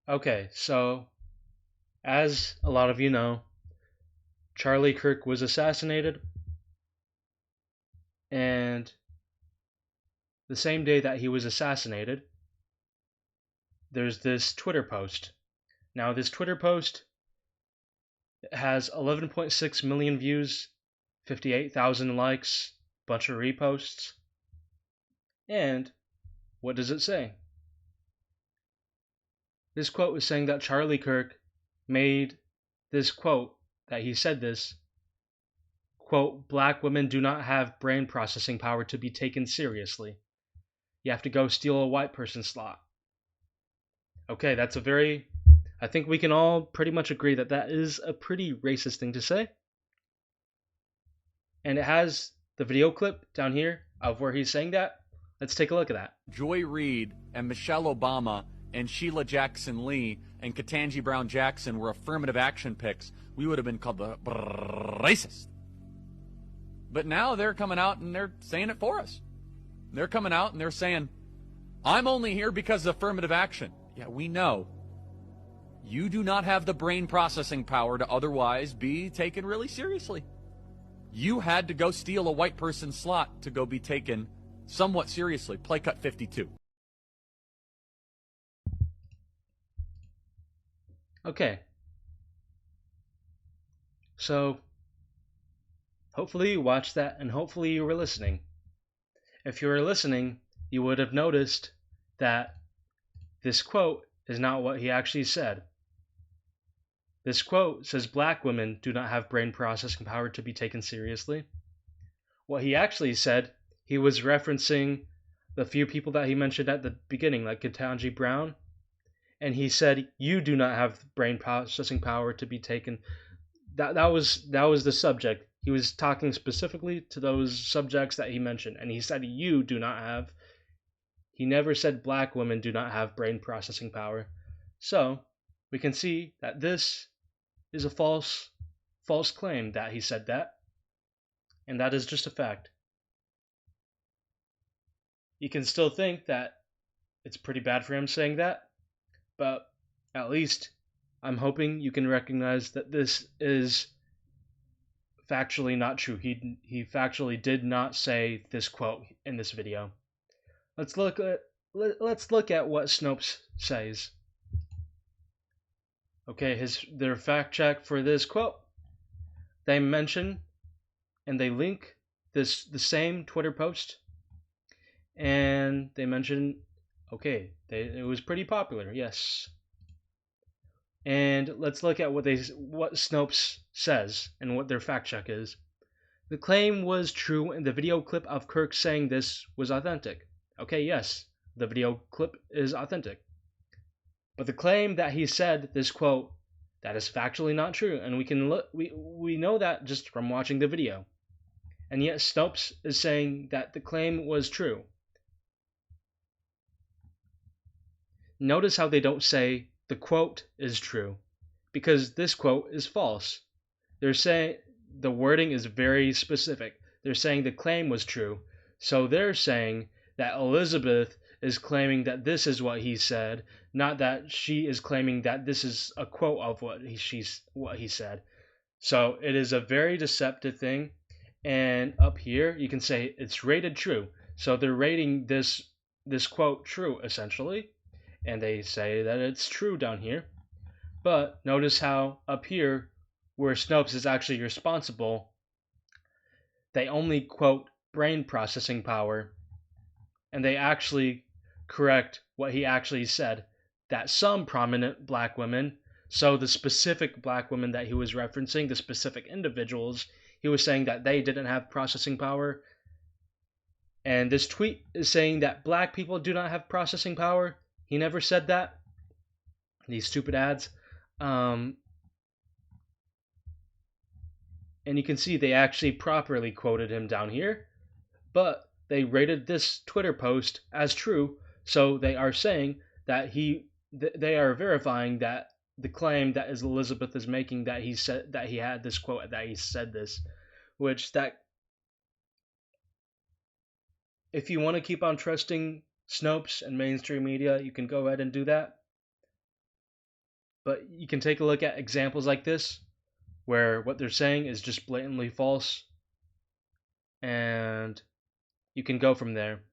Okay, so as a lot of you know, Charlie Kirk was assassinated, and the same day that he was assassinated, there's this Twitter post. Now, this Twitter post has 11.6 million views, 58,000 likes, bunch of reposts, and what does it say? This quote is saying that Charlie Kirk made this quote, that he said this, quote, "Black women do not have brain processing power to be taken seriously. You have to go steal a white person's slot." Okay, that's a very, I think we can all pretty much agree that that is a pretty racist thing to say. And it has the video clip down here of where he's saying that. Let's take a look at that. Joy Reid and Michelle Obama and Sheila Jackson Lee and Ketanji Brown Jackson were affirmative action picks, we would have been called the racist. But now they're coming out and they're saying it for us. They're coming out and they're saying, I'm only here because of affirmative action. Yeah, we know. You do not have the brain processing power to otherwise be taken really seriously. You had to go steal a white person's slot to go be taken somewhat seriously. Play cut 52. Okay. So, hopefully you watched that and hopefully you were listening. If you were listening, you would have noticed that this quote is not what he actually said. This quote says black women do not have brain processing power to be taken seriously. What he actually said, he was referencing the few people that he mentioned at the beginning, like Ketanji Brown, and he said, "You do not have brain processing power to be taken." That was the subject. He was talking specifically to those subjects that he mentioned, and he said, "You do not have." He never said black women do not have brain processing power. So we can see that this is a false claim that he said that, and that is just a fact. You can still think that it's pretty bad for him saying that, but at least I'm hoping you can recognize that this is factually not true. He factually did not say this quote in this video. Let's look at what Snopes says. Okay, their fact check for this quote. They mention and they link the same Twitter post, and they mention, okay, it was pretty popular, yes. And let's look at what Snopes says and what their fact check is. The claim was true, and the video clip of Kirk saying this was authentic. Okay, yes, the video clip is authentic. But the claim that he said this quote, that is factually not true, and we know that just from watching the video. And yet Snopes is saying that the claim was true. Notice how they don't say the quote is true, because this quote is false. They're saying the wording is very specific. They're saying the claim was true. So they're saying that Elizabeth is claiming that this is what he said, not that she is claiming that this is a quote of what he said. So it is a very deceptive thing. And up here you can say it's rated true. So they're rating this quote true essentially, and they say that it's true down here. But notice how up here, where Snopes is actually responsible, they only quote brain processing power, and they actually correct what he actually said, that some prominent black women, so the specific black women that he was referencing, the specific individuals, he was saying that they didn't have processing power. And this tweet is saying that black people do not have processing power. He never said that. These stupid ads. And you can see they actually properly quoted him down here, but they rated this Twitter post as true, so they are saying that they are verifying that the claim that Elizabeth is making, that he said that he had this quote, that he said this, which that if you want to keep on trusting Snopes and mainstream media, you can go ahead and do that. But you can take a look at examples like this where what they're saying is just blatantly false, and you can go from there.